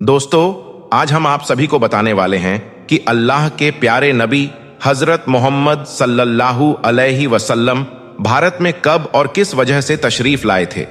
दोस्तों, आज हम आप सभी को बताने वाले हैं कि अल्लाह के प्यारे नबी हजरत मोहम्मद सल्लल्लाहु अलैहि वसल्लम भारत में कब और किस वजह से तशरीफ लाए थे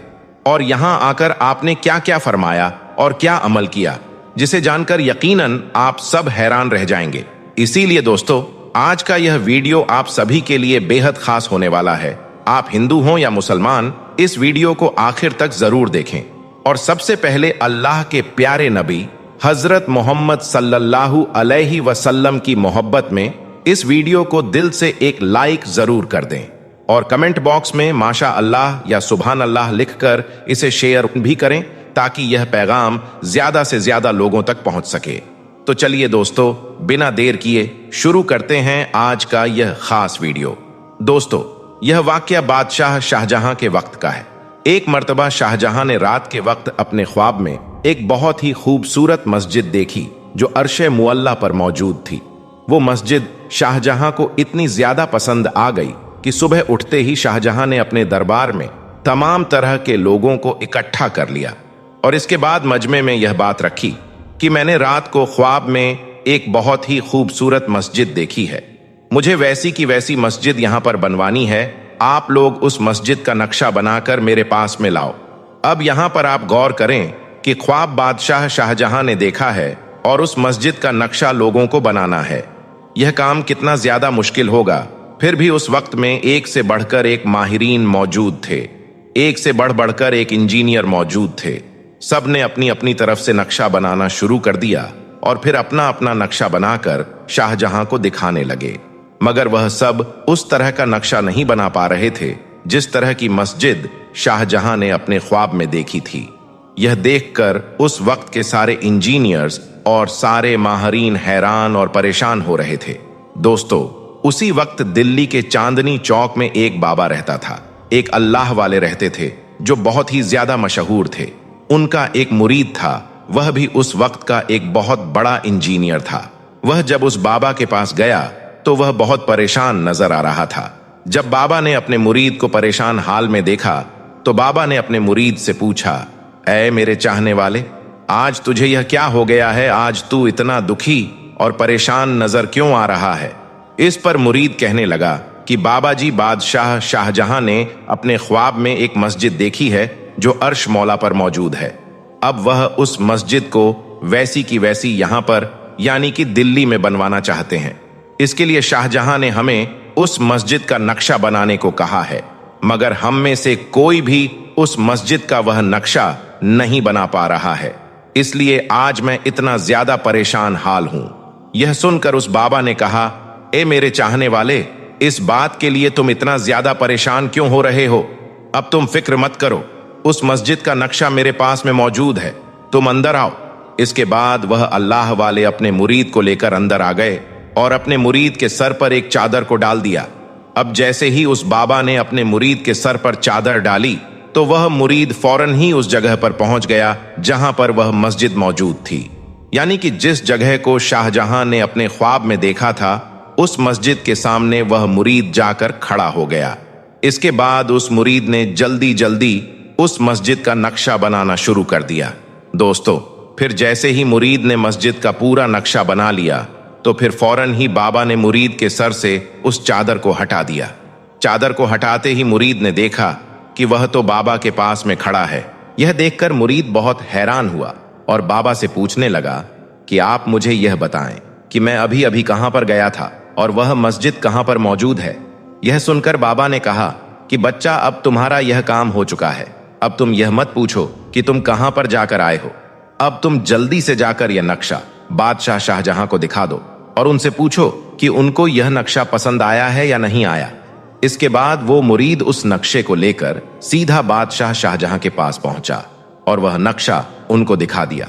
और यहां आकर आपने क्या क्या फरमाया और क्या अमल किया, जिसे जानकर यकीनन आप सब हैरान रह जाएंगे। इसीलिए दोस्तों, आज का यह वीडियो आप सभी के लिए बेहद खास होने वाला है। आप हिंदू हों या मुसलमान, इस वीडियो को आखिर तक जरूर देखें। और सबसे पहले अल्लाह के प्यारे नबी हजरत मोहम्मद सल्लल्लाहु अलैहि वसल्लम की मोहब्बत में इस वीडियो को दिल से एक लाइक जरूर कर दें और कमेंट बॉक्स में माशा अल्लाह या सुभान अल्लाह लिखकर इसे शेयर भी करें ताकि यह पैगाम ज्यादा से ज्यादा लोगों तक पहुंच सके। तो चलिए दोस्तों, बिना देर किए शुरू करते हैं आज का यह खास वीडियो। दोस्तों, यह वाकया बादशाह शाहजहां के वक्त का है। एक मर्तबा शाहजहां ने रात के वक्त अपने ख्वाब में एक बहुत ही खूबसूरत मस्जिद देखी जो अर्शे मुअल्ला पर मौजूद थी। वो मस्जिद शाहजहां को इतनी ज्यादा पसंद आ गई कि सुबह उठते ही शाहजहां ने अपने दरबार में तमाम तरह के लोगों को इकट्ठा कर लिया और इसके बाद मजमे में यह बात रखी कि मैंने रात को ख्वाब में एक बहुत ही खूबसूरत मस्जिद देखी है। मुझे वैसी की वैसी मस्जिद यहां पर बनवानी है। आप लोग उस मस्जिद का नक्शा बनाकर मेरे पास में लाओ। अब यहां पर आप गौर करें कि ख्वाब बादशाह शाहजहां ने देखा है और उस मस्जिद का नक्शा लोगों को बनाना है। यह काम कितना ज्यादा मुश्किल होगा। फिर भी उस वक्त में एक से बढ़कर एक माहिरीन मौजूद थे, एक से बढ़कर एक इंजीनियर मौजूद थे। सब ने अपनी अपनी तरफ से नक्शा बनाना शुरू कर दिया और फिर अपना अपना नक्शा बनाकर शाहजहां को दिखाने लगे। मगर वह सब उस तरह का नक्शा नहीं बना पा रहे थे जिस तरह की मस्जिद शाहजहां ने अपने ख्वाब में देखी थी। यह देखकर उस वक्त के सारे इंजीनियर्स और सारे माहरीन हैरान और परेशान हो रहे थे। दोस्तों, उसी वक्त दिल्ली के चांदनी चौक में एक बाबा रहता था। एक अल्लाह वाले रहते थे जो बहुत ही ज्यादा मशहूर थे। उनका एक मुरीद था, वह भी उस वक्त का एक बहुत बड़ा इंजीनियर था। वह जब उस बाबा के पास गया तो वह बहुत परेशान नजर आ रहा था। जब बाबा ने अपने मुरीद को परेशान हाल में देखा तो बाबा ने अपने मुरीद से पूछा, ऐ मेरे चाहने वाले, आज तुझे यह क्या हो गया है? आज तू इतना दुखी और परेशान नजर क्यों आ रहा है? इस पर मुरीद कहने लगा कि बाबा जी, बादशाह शाहजहां ने अपने ख्वाब में एक मस्जिद देखी है जो अर्श मौला पर मौजूद है। अब वह उस मस्जिद को वैसी की वैसी यहां पर यानी कि दिल्ली में बनवाना चाहते हैं। इसके लिए शाहजहां ने हमें उस मस्जिद का नक्शा बनाने को कहा है, मगर हम में से कोई भी उस मस्जिद का वह नक्शा नहीं बना पा रहा है। इसलिए आज मैं इतना ज्यादा परेशान हाल हूं। यह सुनकर उस बाबा ने कहा, ए मेरे चाहने वाले, इस बात के लिए तुम इतना ज्यादा परेशान क्यों हो रहे हो? अब तुम फिक्र मत करो, उस मस्जिद का नक्शा मेरे पास में मौजूद है, तुम अंदर आओ। इसके बाद वह अल्लाह वाले अपने मुरीद को लेकर अंदर आ गए और अपने मुरीद के सर पर एक चादर को डाल दिया। अब जैसे ही उस बाबा ने अपने मुरीद के सर पर चादर डाली तो वह मुरीद फौरन ही उस जगह पर पहुंच गया जहां पर वह मस्जिद मौजूद थी। यानी कि जिस जगह को शाहजहां ने अपने ख्वाब में देखा था, उस मस्जिद के सामने वह मुरीद जाकर खड़ा हो गया। इसके बाद उस मुरीद ने जल्दी जल्दी उस मस्जिद का नक्शा बनाना शुरू कर दिया। दोस्तों, फिर जैसे ही मुरीद ने मस्जिद का पूरा नक्शा बना लिया तो फिर फौरन ही बाबा ने मुरीद के सर से उस चादर को हटा दिया। चादर को हटाते ही मुरीद ने देखा कि वह तो बाबा के पास में खड़ा है। यह देखकर मुरीद बहुत हैरान हुआ और बाबा से पूछने लगा कि आप मुझे यह बताएं कि मैं अभी अभी कहां पर गया था और वह मस्जिद कहां पर मौजूद है। यह सुनकर बाबा ने कहा कि बच्चा, अब तुम्हारा यह काम हो चुका है। अब तुम यह मत पूछो कि तुम कहां पर जाकर आए हो। अब तुम जल्दी से जाकर यह नक्शा बादशाह शाहजहां को दिखा दो और उनसे पूछो कि उनको यह नक्शा पसंद आया है या नहीं आया। इसके बाद वो मुरीद उस नक्शे को लेकर सीधा बादशाह शाहजहां के पास पहुंचा और वह नक्शा उनको दिखा दिया।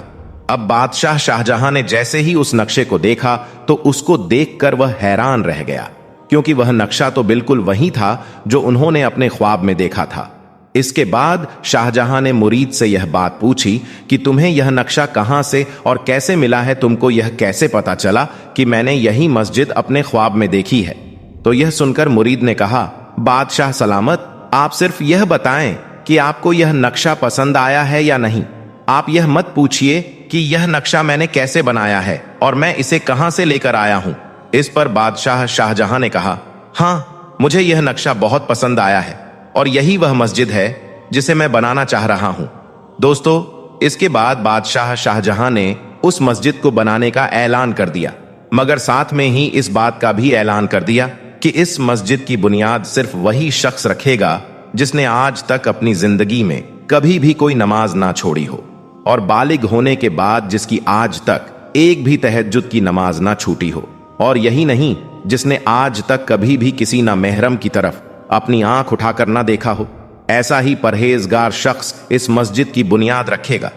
अब बादशाह शाहजहां ने जैसे ही उस नक्शे को देखा तो उसको देखकर वह हैरान रह गया, क्योंकि वह नक्शा तो बिल्कुल वही था जो उन्होंने अपने ख्वाब में देखा था। इसके बाद शाहजहां ने मुरीद से यह बात पूछी कि तुम्हें यह नक्शा कहां से और कैसे मिला है? तुमको यह कैसे पता चला कि मैंने यही मस्जिद अपने ख्वाब में देखी है? तो यह सुनकर मुरीद ने कहा, बादशाह सलामत, आप सिर्फ यह बताएं कि आपको यह नक्शा पसंद आया है या नहीं। आप यह मत पूछिए कि यह नक्शा मैंने कैसे बनाया है और मैं इसे कहां से लेकर आया हूं। इस पर बादशाह शाहजहां ने कहा, हाँ, मुझे यह नक्शा बहुत पसंद आया है और यही वह मस्जिद है जिसे मैं बनाना चाह रहा हूं। दोस्तों, इसके बाद बादशाह शाहजहां ने उस मस्जिद को बनाने का ऐलान कर दिया, मगर साथ में ही इस बात का भी ऐलान कर दिया कि इस मस्जिद की बुनियाद सिर्फ वही शख्स रखेगा जिसने आज तक अपनी जिंदगी में कभी भी कोई नमाज ना छोड़ी हो और बालिग होने के बाद जिसकी आज तक एक भी तहज्जुद की नमाज ना छूटी हो, और यही नहीं, जिसने आज तक कभी भी किसी ना महरम की तरफ अपनी आंख उठाकर ना देखा हो। ऐसा ही परहेजगार शख्स इस मस्जिद की बुनियाद रखेगा।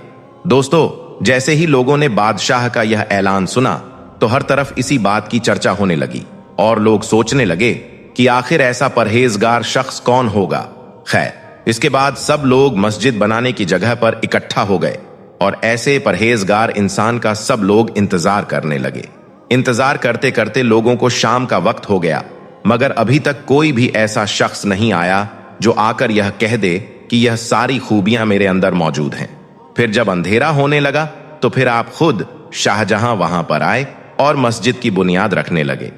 दोस्तों, जैसे ही लोगों ने बादशाह का यह ऐलान सुना तो हर तरफ इसी बात की चर्चा होने लगी और लोग सोचने लगे कि आखिर ऐसा परहेजगार शख्स कौन होगा। खैर, इसके बाद सब लोग मस्जिद बनाने की जगह पर इकट्ठा हो गए और ऐसे परहेजगार इंसान का सब लोग इंतजार करने लगे। इंतजार करते करते लोगों को शाम का वक्त हो गया, मगर अभी तक कोई भी ऐसा शख्स नहीं आया जो आकर यह कह दे कि यह सारी खूबियां मेरे अंदर मौजूद हैं। फिर जब अंधेरा होने लगा तो फिर आप खुद शाहजहां वहां पर आए और मस्जिद की बुनियाद रखने लगे।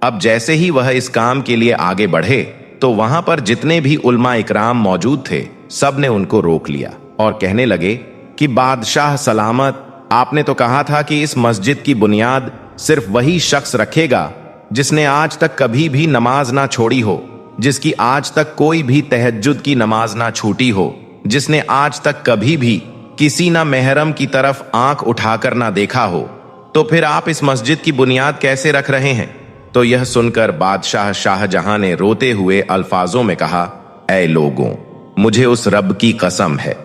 अब जैसे ही वह इस काम के लिए आगे बढ़े तो वहां पर जितने भी उलमा इकराम मौजूद थे, सब ने उनको रोक लिया और कहने लगे कि बादशाह सलामत, आपने तो कहा था कि इस मस्जिद की बुनियाद सिर्फ वही शख्स रखेगा जिसने आज तक कभी भी नमाज ना छोड़ी हो, जिसकी आज तक कोई भी तहज्जुद की नमाज ना छूटी हो, जिसने आज तक कभी भी किसी ना महरम की तरफ आंख उठाकर ना देखा हो, तो फिर आप इस मस्जिद की बुनियाद कैसे रख रहे हैं? तो यह सुनकर बादशाह शाहजहां ने रोते हुए अल्फाजों में कहा, ऐ लोगों, मुझे उस रब की कसम है,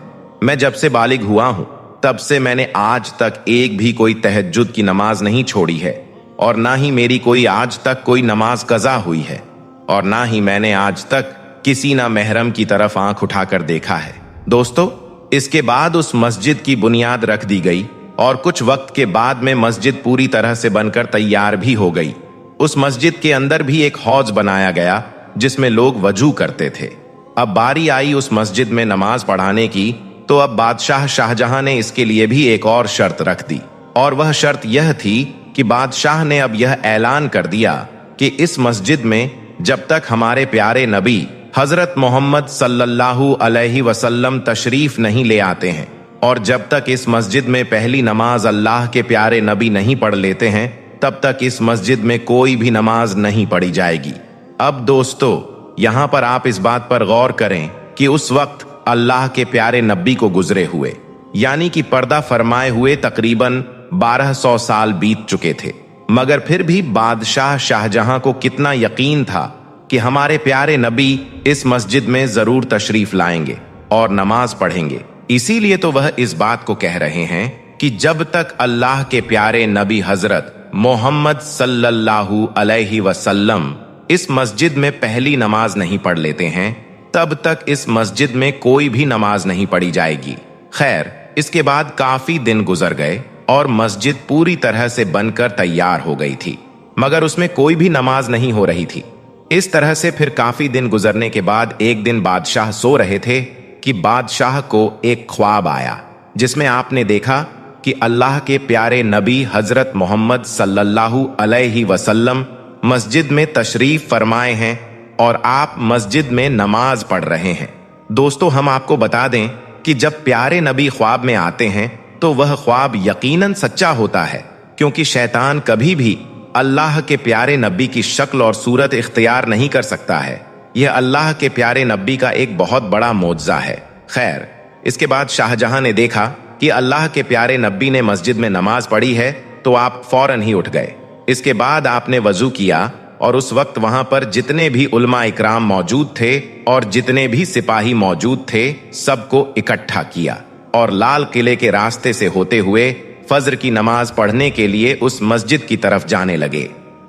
मैं जब से बालिग हुआ हूं तब से मैंने आज तक एक भी कोई तहज्जुद की नमाज नहीं छोड़ी है और ना ही मेरी कोई आज तक कोई नमाज कज़ा हुई है और ना ही मैंने आज तक किसी ना महरम की तरफ आंख उठाकर देखा है। दोस्तों, इसके बाद उस मस्जिद की बुनियाद रख दी गई और कुछ वक्त के बाद में मस्जिद पूरी तरह से बनकर तैयार भी हो गई। उस मस्जिद के अंदर भी एक हौज बनाया गया जिसमें लोग वजू करते थे। अब बारी आई उस मस्जिद में नमाज पढ़ाने की, तो अब बादशाह शाहजहां ने इसके लिए भी एक और शर्त रख दी और वह शर्त यह थी कि बादशाह ने अब यह ऐलान कर दिया कि इस मस्जिद में जब तक हमारे प्यारे नबी हजरत मोहम्मद सल्लल्लाहु अलैहि वसल्लम तशरीफ नहीं ले आते हैं और जब तक इस मस्जिद में पहली नमाज अल्लाह के प्यारे नबी नहीं पढ़ लेते हैं, तब तक इस मस्जिद में कोई भी नमाज नहीं पढ़ी जाएगी। अब दोस्तों, यहां पर आप इस बात पर गौर करें कि उस वक्त अल्लाह के प्यारे नबी को गुजरे हुए, यानी कि पर्दा फरमाए हुए तकरीबन 1200 साल बीत चुके थे, मगर फिर भी बादशाह शाहजहां को कितना यकीन था कि हमारे प्यारे नबी इस मस्जिद में जरूर तशरीफ लाएंगे और नमाज पढ़ेंगे। इसीलिए तो वह इस बात को कह रहे हैं कि जब तक अल्लाह के प्यारे नबी हजरत मोहम्मद सल्लल्लाहु अलैहि वसल्लम इस मस्जिद में पहली नमाज नहीं पढ़ लेते हैं, तब तक इस मस्जिद में कोई भी नमाज नहीं पढ़ी जाएगी। खैर, इसके बाद काफी दिन गुजर गए और मस्जिद पूरी तरह से बनकर तैयार हो गई थी, मगर उसमें कोई भी नमाज नहीं हो रही थी। इस तरह से फिर काफी दिन गुजरने के बाद एक दिन बादशाह सो रहे थे कि बादशाह को एक ख्वाब आया जिसमें आपने देखा कि अल्लाह के प्यारे नबी हजरत मोहम्मद सल्लल्लाहु अलैहि वसल्लम मस्जिद में तशरीफ फरमाए हैं और आप मस्जिद में नमाज पढ़ रहे हैं। दोस्तों, हम आपको बता दें कि जब प्यारे नबी ख्वाब में आते हैं तो वह ख्वाब यकीनन सच्चा होता है, क्योंकि शैतान कभी भी अल्लाह के प्यारे नबी की शक्ल और सूरत इख्तियार नहीं कर सकता है। यह अल्लाह के प्यारे नबी का एक बहुत बड़ा मोज़ा है। खैर, इसके बाद शाहजहां ने देखा कि अल्लाह के प्यारे नबी ने मस्जिद में नमाज पढ़ी है, तो आप फौरन ही उठ गए। इसके बाद आपने वजू किया और उस वक्त वहां पर जितने भी उलमा इकराम मौजूद थे और जितने भी सिपाही मौजूद थे, सबको इकट्ठा किया और लाल किले के रास्ते से होते हुए फज्र की नमाज पढ़ने के लिए उस मस्जिद की तरफ जाने लगे।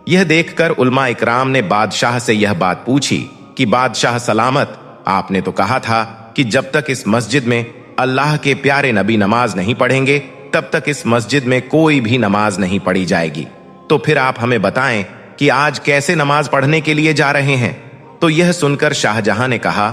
यह देखकर उलमा इकराम ने बादशाह से यह बात पूछी कि बादशाह सलामत, आपने तो कहा था कि जब तक इस मस्जिद में अल्लाह के प्यारे नबी नमाज नहीं पढ़ेंगे, तब तक इस मस्जिद में कोई भी नमाज नहीं पढ़ी जाएगी। तो फिर आप हमें बताएं कि आज कैसे नमाज पढ़ने के लिए जा रहे हैं? तो यह सुनकर शाहजहां ने कहा,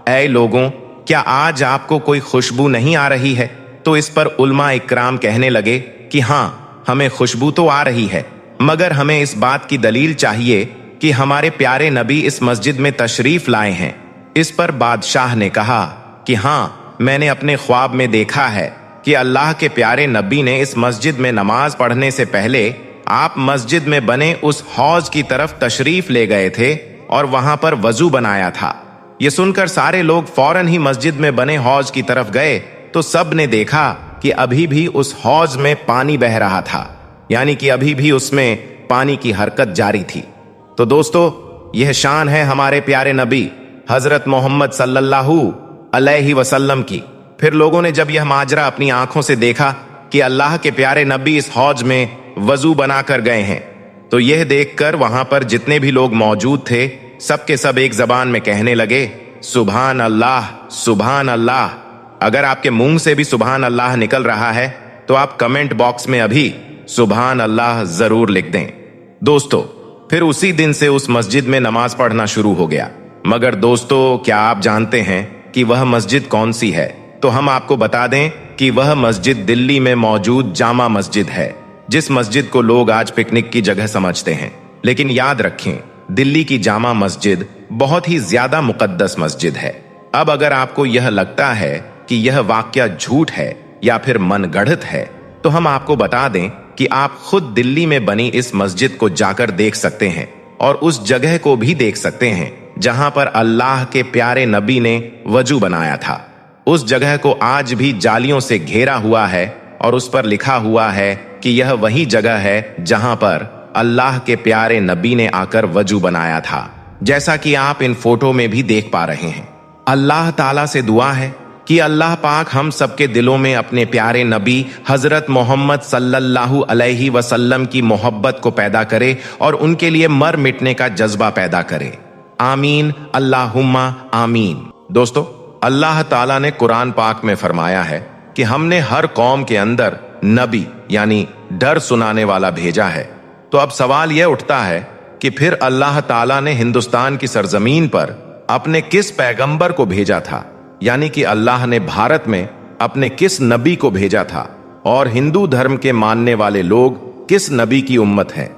ऐ लोगों, क्या आज आपको कोई खुशबू नहीं आ रही है? तो इस पर उलमा इकराम कहने लगे कि हाँ, हमें खुशबू तो आ रही है, मगर हमें इस बात की दलील चाहिए कि हमारे प्यारे नबी इस मस्जिद में तशरीफ लाए हैं। इस पर बादशाह ने कहा कि हाँ, मैंने अपने ख्वाब में देखा है कि अल्लाह के प्यारे नबी ने इस मस्जिद में नमाज पढ़ने से पहले आप मस्जिद में बने उस हौज की तरफ तशरीफ ले गए थे और वहां पर वजू बनाया था। ये सुनकर सारे लोग फौरन ही मस्जिद में बने हौज की तरफ गए तो सब ने देखा कि अभी भी उस हौज में पानी बह रहा था, यानी कि अभी भी उसमें पानी की हरकत जारी थी। तो दोस्तों, यह शान है हमारे प्यारे नबी हजरत मोहम्मद सल्लल्लाहु अलैहि वसल्लम की। फिर लोगों ने जब यह माजरा अपनी आंखों से देखा कि अल्लाह के प्यारे नबी इस हौज में वजू बनाकर गए हैं, तो यह देखकर वहां पर जितने भी लोग मौजूद थे सबके सब एक जबान में कहने लगे, सुभान अल्लाह, सुभान अल्लाह। अगर आपके मुंह से भी सुभान अल्लाह निकल रहा है तो आप कमेंट बॉक्स में अभी सुभान अल्लाह जरूर लिख दें। दोस्तों, फिर उसी दिन से उस मस्जिद में नमाज पढ़ना शुरू हो गया। मगर दोस्तों, क्या आप जानते हैं कि वह मस्जिद कौन सी है? तो हम आपको बता दें कि वह मस्जिद दिल्ली में मौजूद जामा मस्जिद है, जिस मस्जिद को लोग आज पिकनिक की जगह समझते हैं। लेकिन याद रखें, दिल्ली की जामा मस्जिद बहुत ही ज्यादा मुकद्दस मस्जिद है। अब अगर आपको यह लगता है कि यह वाकया झूठ है या फिर मनगढ़ंत है, तो हम आपको बता दें कि आप खुद दिल्ली में बनी इस मस्जिद को जाकर देख सकते हैं और उस जगह को भी देख सकते हैं जहां पर अल्लाह के प्यारे नबी ने वजू बनाया था। उस जगह को आज भी जालियों से घेरा हुआ है और उस पर लिखा हुआ है कि यह वही जगह है जहां पर अल्लाह के प्यारे नबी ने आकर वजू बनाया था, जैसा कि आप इन फोटो में भी देख पा रहे हैं। अल्लाह ताला से दुआ है कि अल्लाह पाक हम सबके दिलों में अपने प्यारे नबी हजरत मोहम्मद सल्लल्लाहु अलैहि वसल्लम की मोहब्बत को पैदा करे और उनके लिए मर मिटने का जज्बा पैदा करे। आमीन, अल्लाहुम्मा आमीन। दोस्तों, अल्लाह ताला ने कुरान पाक में फरमाया है कि हमने हर कौम के अंदर नबी यानी डर सुनाने वाला भेजा है। तो अब सवाल यह उठता है कि फिर अल्लाह ताला ने हिंदुस्तान की सरजमीन पर अपने किस पैगंबर को भेजा था, यानी कि अल्लाह ने भारत में अपने किस नबी को भेजा था और हिंदू धर्म के मानने वाले लोग किस नबी की उम्मत हैं?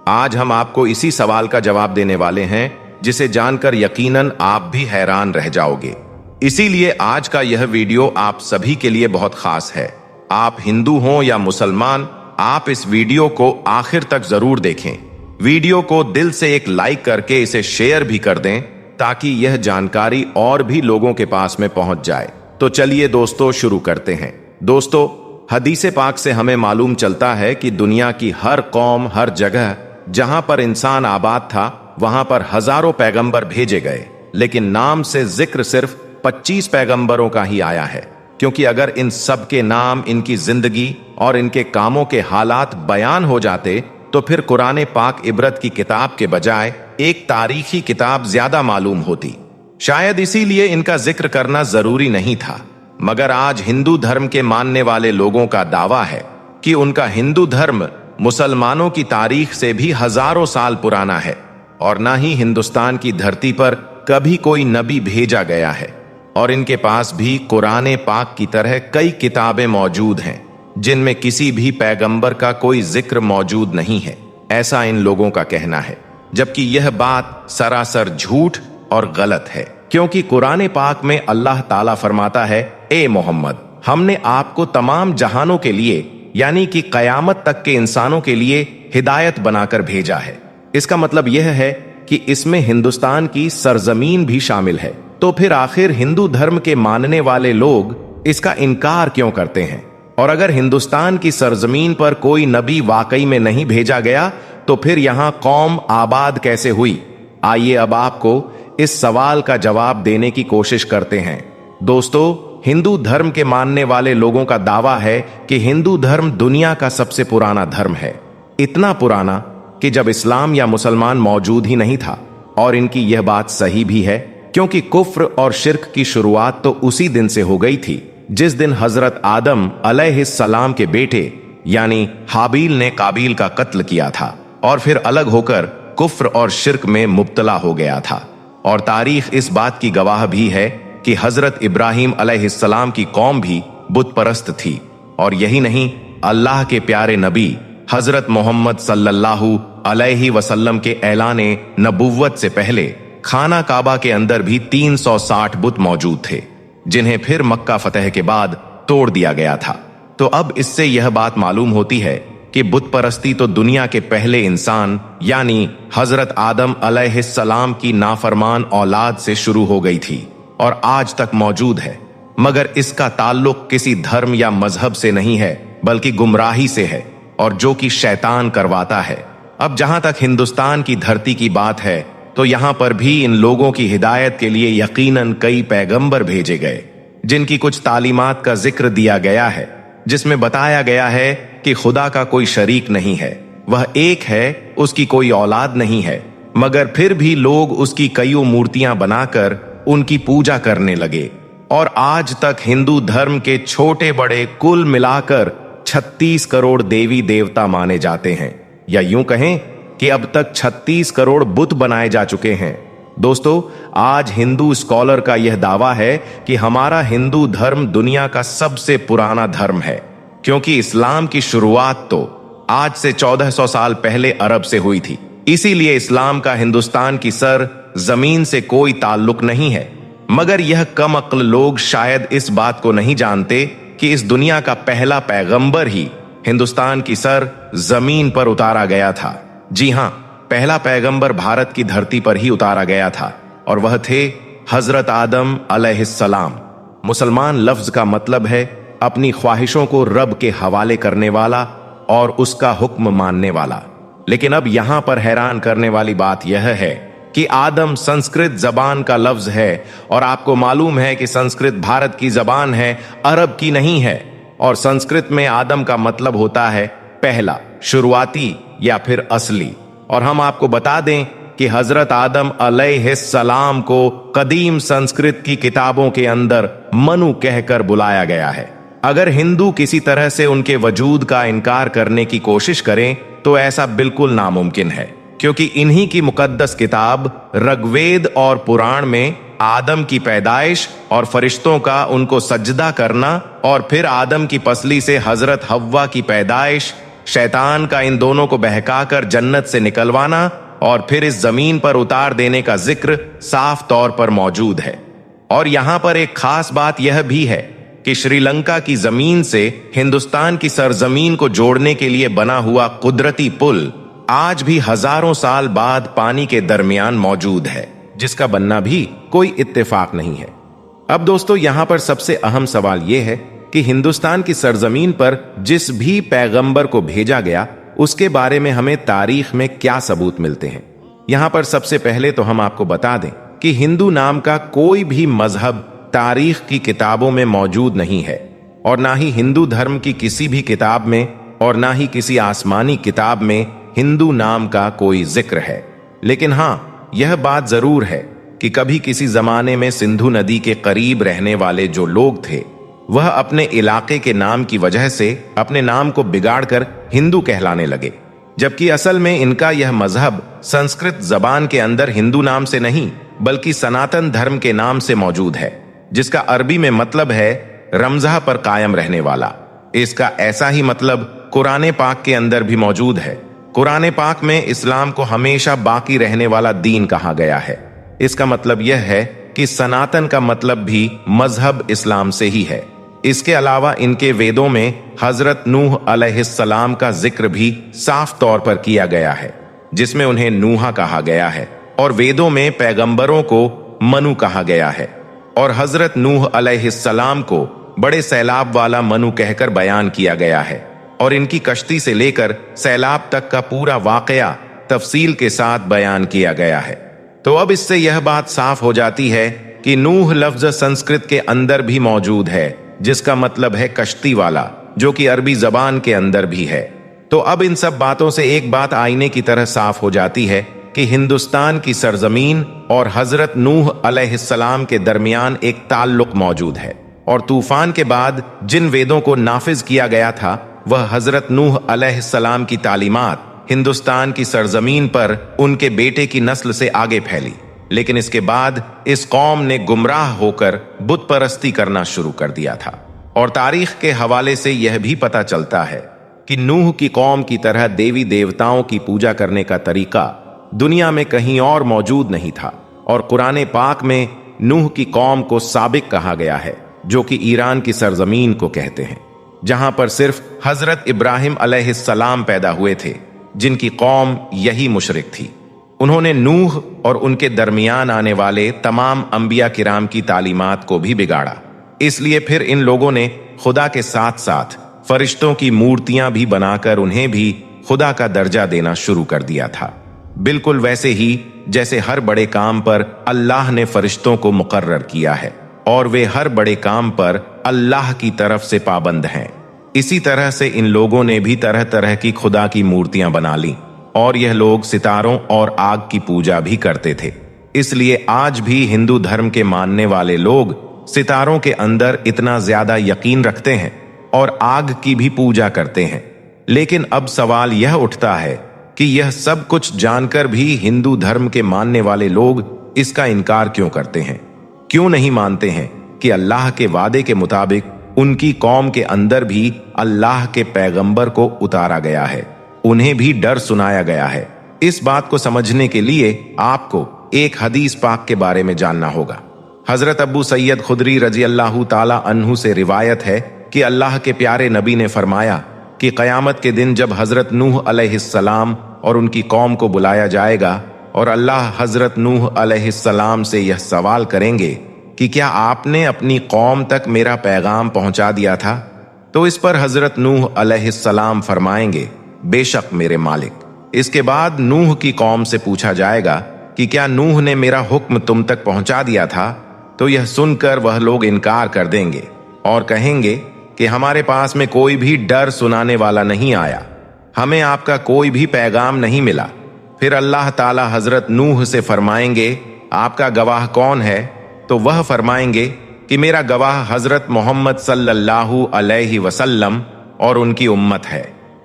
आज हम आपको इसी सवाल का जवाब देने वाले हैं, जिसे जानकर यकीनन आप भी हैरान रह जाओगे। इसीलिए आज का यह वीडियो आप सभी के लिए बहुत खास है। आप हिंदू हों या मुसलमान, आप इस वीडियो को आखिर तक जरूर देखें। वीडियो को दिल से एक लाइक करके इसे शेयर भी कर दें ताकि यह जानकारी और भी लोगों के पास में पहुंच जाए। तो चलिए दोस्तों, शुरू करते हैं। दोस्तों, हदीसे पाक से हमें मालूम चलता है कि दुनिया की हर कौम, हर जगह जहां पर इंसान आबाद था, वहां पर हजारों पैगंबर भेजे गए, लेकिन नाम से जिक्र सिर्फ 25 पैगंबरों का ही आया है। क्योंकि अगर इन सब के नाम, इनकी जिंदगी और इनके कामों के हालात बयान हो जाते तो फिर कुरान पाक इबरत की किताब के बजाय एक तारीखी किताब ज्यादा मालूम होती। शायद इसीलिए इनका जिक्र करना जरूरी नहीं था। मगर आज हिंदू धर्म के मानने वाले लोगों का दावा है कि उनका हिंदू धर्म मुसलमानों की तारीख से भी हजारों साल पुराना है और ना ही हिंदुस्तान की धरती पर कभी कोई नबी भेजा गया है। और इनके पास भी कुरान पाक की तरह कई किताबें मौजूद हैं जिनमें किसी भी पैगंबर का कोई जिक्र मौजूद नहीं है, ऐसा इन लोगों का कहना है। जबकि यह बात सरासर झूठ और गलत है, क्योंकि कुरान पाक में अल्लाह ताला फरमाता है, ए मोहम्मद, हमने आपको तमाम जहानों के लिए यानी कि कयामत तक के इंसानों के लिए हिदायत बनाकर भेजा है। इसका मतलब यह है कि इसमें हिंदुस्तान की सरजमीन भी शामिल है। तो फिर आखिर हिंदू धर्म के मानने वाले लोग इसका इनकार क्यों करते हैं? और अगर हिंदुस्तान की सरजमीन पर कोई नबी वाकई में नहीं भेजा गया तो फिर यहां कौम आबाद कैसे हुई? आइए अब आपको इस सवाल का जवाब देने की कोशिश करते हैं। दोस्तों, हिंदू धर्म के मानने वाले लोगों का दावा है कि हिंदू धर्म दुनिया का सबसे पुराना धर्म है। इतना पुराना कि जब इस्लाम या मुसलमान मौजूद ही नहीं था। और इनकी यह बात सही भी है, क्योंकि कुफ्र और शिर्क की शुरुआत तो उसी दिन से हो गई थी जिस दिन हजरत आदम अलैहिस्सलाम के बेटे यानी हाबील ने काबील का कत्ल किया था और फिर अलग होकर कुफ्र और शिर्क में मुब्तला हो गया था। और तारीख इस बात की गवाह भी है कि हजरत इब्राहिम अलैहिस्सलाम की कौम भी बुत परस्त थी। और यही नहीं, अल्लाह के प्यारे नबी हजरत मोहम्मद सल्लल्लाहु अलैहि वसल्लम के ऐलाने नबुव्वत से पहले खाना काबा के अंदर भी 360 बुत मौजूद थे, जिन्हें फिर मक्का फतह के बाद तोड़ दिया गया था। तो अब इससे यह बात मालूम होती है कि बुत परस्ती तो दुनिया के पहले इंसान यानी हजरत आदम अलैहिस्सलाम की नाफरमान औलाद से शुरू हो गई थी और आज तक मौजूद है, मगर इसका ताल्लुक किसी धर्म या मजहब से नहीं है, बल्कि गुमराही से है, और जो कि शैतान करवाता है। अब जहां तक हिंदुस्तान की धरती की बात है, तो यहां पर भी इन लोगों की हिदायत के लिए यकीनन कई पैगंबर भेजे गए, जिनकी कुछ तालीमात का जिक्र दिया गया है, जिसमें बताया गया है कि खुदा का कोई शरीक नहीं है, वह एक है, उसकी कोई औलाद नहीं है, मगर फिर भी लोग उसकी कई मूर्तियां बनाकर उनकी पूजा करने लगे। और आज तक हिंदू धर्म के छोटे बड़े कुल मिलाकर 36 करोड़ देवी देवता माने जाते हैं, या यूं कहें कि अब तक 36 करोड़ बुत बनाए जा चुके हैं। दोस्तों, आज हिंदू स्कॉलर का यह दावा है कि हमारा हिंदू धर्म दुनिया का सबसे पुराना धर्म है, क्योंकि इस्लाम की शुरुआत तो आज से 1400 साल पहले अरब से हुई थी। इसीलिए इस्लाम का हिंदुस्तान की सर जमीन से कोई ताल्लुक नहीं है। मगर यह कम अक्ल लोग शायद इस बात को नहीं जानते कि इस दुनिया का पहला पैगंबर ही हिंदुस्तान की सर जमीन पर उतारा गया था। जी हां, पहला पैगंबर भारत की धरती पर ही उतारा गया था, और वह थे हजरत आदम अलैहिस्सलाम। मुसलमान लफ्ज का मतलब है अपनी ख्वाहिशों को रब के हवाले करने वाला और उसका हुक्म मानने वाला। लेकिन अब यहां पर हैरान करने वाली बात यह है कि आदम संस्कृत जबान का लफ्ज है, और आपको मालूम है कि संस्कृत भारत की जबान है, अरब की नहीं है। और संस्कृत में आदम का मतलब होता है पहला, शुरुआती या फिर असली। और हम आपको बता दें कि हजरत आदम अलैहिस्सलाम को कदीम संस्कृत की किताबों के अंदर मनु कहकर बुलाया गया है। अगर हिंदू किसी तरह से उनके वजूद का इनकार करने की कोशिश करें तो ऐसा बिल्कुल नामुमकिन है, क्योंकि इन्हीं की मुकद्दस किताब ऋग्वेद और पुराण में आदम की पैदाइश और फरिश्तों का उनको सजदा करना, और फिर आदम की पसली से हजरत हव्वा की पैदाइश, शैतान का इन दोनों को बहकाकर जन्नत से निकलवाना और फिर इस जमीन पर उतार देने का जिक्र साफ तौर पर मौजूद है। और यहां पर एक खास बात यह भी है कि श्रीलंका की जमीन से हिंदुस्तान की सरजमीन को जोड़ने के लिए बना हुआ कुदरती पुल आज भी हजारों साल बाद पानी के दरमियान मौजूद है, जिसका बनना भी कोई इत्तेफाक नहीं है। अब दोस्तों, यहां पर सबसे अहम सवाल यह है कि हिंदुस्तान की सरजमीन पर जिस भी पैगंबर को भेजा गया, उसके बारे में हमें तारीख में क्या सबूत मिलते हैं। यहां पर सबसे पहले तो हम आपको बता दें कि हिंदू नाम का कोई भी मजहब तारीख की किताबों में मौजूद नहीं है, और ना ही हिंदू धर्म की किसी भी किताब में और ना ही किसी आसमानी किताब में हिंदू नाम का कोई जिक्र है। लेकिन हां, यह बात जरूर है कि कभी किसी जमाने में सिंधु नदी के करीब रहने वाले जो लोग थे, वह अपने इलाके के नाम की वजह से अपने नाम को बिगाड़कर हिंदू कहलाने लगे, जबकि असल में इनका यह मजहब संस्कृत जबान के अंदर हिंदू नाम से नहीं बल्कि सनातन धर्म के नाम से मौजूद है, जिसका अरबी में मतलब है रमज़ा पर कायम रहने वाला। इसका ऐसा ही मतलब कुरान पाक के अंदर भी मौजूद है। कुरान पाक में इस्लाम को हमेशा बाकी रहने वाला दीन कहा गया है। इसका मतलब यह है कि सनातन का मतलब भी मजहब इस्लाम से ही है। इसके अलावा इनके वेदों में हजरत नूह अलैहिस्सलाम का जिक्र भी साफ तौर पर किया गया है, जिसमें उन्हें नूहा कहा गया है, और वेदों में पैगंबरों को मनु कहा गया है, और हजरत नूह अलैहिस्सलाम को बड़े सैलाब वाला मनु कहकर बयान किया गया है, और इनकी कश्ती से लेकर सैलाब तक का पूरा वाकया तफसील के साथ बयान किया गया है। तो अब इससे यह बात साफ हो जाती है कि नूह लफ्ज संस्कृत के अंदर भी मौजूद है, जिसका मतलब है कश्ती वाला, जो कि अरबी जबान के अंदर भी है। तो अब इन सब बातों से एक बात आईने की तरह साफ हो जाती है कि हिंदुस्तान की सरजमीन और हजरत नूह अलैहिस्सलाम के दरमियान एक ताल्लुक मौजूद है, और तूफान के बाद जिन वेदों को नाफिज किया गया था, वह हजरत नूह अलैहिस्सलाम की तालीमात हिंदुस्तान की सरजमीन पर उनके बेटे की नस्ल से आगे फैली। लेकिन इसके बाद इस कौम ने गुमराह होकर बुत परस्ती करना शुरू कर दिया था। और तारीख के हवाले से यह भी पता चलता है कि नूह की कौम की तरह देवी देवताओं की पूजा करने का तरीका दुनिया में कहीं और मौजूद नहीं था। और कुरान पाक में नूह की कौम को साबिक कहा गया है, जो कि ईरान की सरजमीन को कहते हैं, जहां पर सिर्फ हजरत इब्राहिम अलैहिस्सलाम पैदा हुए थे, जिनकी कौम यही मुशरिक थी। उन्होंने नूह और उनके दरमियान आने वाले तमाम अंबिया किराम की तालीमात को भी बिगाड़ा। इसलिए फिर इन लोगों ने खुदा के साथ साथ फरिश्तों की मूर्तियां भी बनाकर उन्हें भी खुदा का दर्जा देना शुरू कर दिया था, बिल्कुल वैसे ही जैसे हर बड़े काम पर अल्लाह ने फरिश्तों को मुकर्रर किया है और वे हर बड़े काम पर अल्लाह की तरफ से पाबंद हैं। इसी तरह से इन लोगों ने भी तरह तरह की खुदा की मूर्तियां बना ली और यह लोग सितारों और आग की पूजा भी करते थे। इसलिए आज भी हिंदू धर्म के मानने वाले लोग सितारों के अंदर इतना ज्यादा यकीन रखते हैं और आग की भी पूजा करते हैं। लेकिन अब सवाल यह उठता है कि यह सब कुछ जानकर भी हिंदू धर्म के मानने वाले लोग इसका इनकार क्यों करते हैं? क्यों नहीं मानते हैं कि अल्लाह के वादे के मुताबिक उनकी कौम के अंदर भी अल्लाह के पैगंबर को उतारा गया है, उन्हें भी डर सुनाया गया है। इस बात को समझने के लिए आपको एक हदीस पाक के बारे में जानना होगा। हजरत अबू सैयद खुदरी रजी अल्लाह ताला अन्हु से रिवायत है कि अल्लाह के प्यारे नबी ने फरमाया कि क़यामत के दिन जब हजरत नूह अलैहिस्सलाम और उनकी कौम को बुलाया जाएगा और अल्लाह हजरत नूह अलैहिस्सलाम से यह सवाल करेंगे कि क्या आपने अपनी कौम तक मेरा पैगाम पहुंचा दिया था, तो इस पर हजरत नूह अलैहिस्सलाम फरमाएंगे, बेशक मेरे मालिक। इसके बाद नूह की कौम से पूछा जाएगा कि क्या नूह ने मेरा हुक्म तुम तक पहुंचा दिया था, तो यह सुनकर वह लोग इनकार कर देंगे और कहेंगे कि हमारे पास में कोई भी डर सुनाने वाला नहीं आया, हमें आपका कोई भी पैगाम नहीं मिला। फिर अल्लाह ताला हजरत नूह से फरमाएंगे, आपका गवाह कौन है? तो वह फरमाएंगे कि मेरा गवाह हजरत मोहम्मद सल्लल्लाहु अलैहि वसल्लम और उनकी उम्मत है।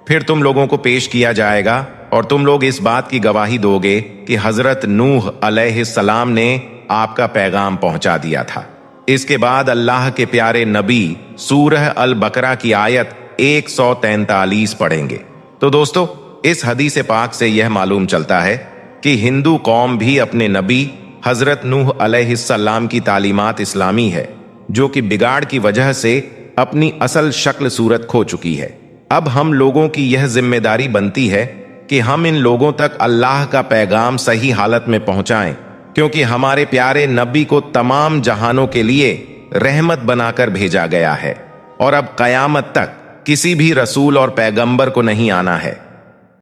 फिर तुम लोगों को पेश किया जाएगा और तुम लोग इस बात की गवाही दोगे कि हजरत नूह अलैहिस्सलाम ने आपका पैगाम पहुंचा दिया था। इसके बाद अल्लाह के प्यारे नबी सूरह अल बकरा की आयत 143 पढ़ेंगे। तो दोस्तों, इस हदीस पाक से यह मालूम चलता है कि हिंदू कौम भी अपने नबी हजरत नूह अलैहिस्सलाम की तालीमात इस्लामी है, जो कि बिगाड़ की वजह से अपनी असल शक्ल सूरत खो चुकी है। अब हम लोगों की यह जिम्मेदारी बनती है कि हम इन लोगों तक अल्लाह का पैगाम सही हालत में पहुंचाएं, क्योंकि हमारे प्यारे नबी को तमाम जहानों के लिए रहमत बनाकर भेजा गया है और अब कयामत तक किसी भी रसूल और पैगंबर को नहीं आना है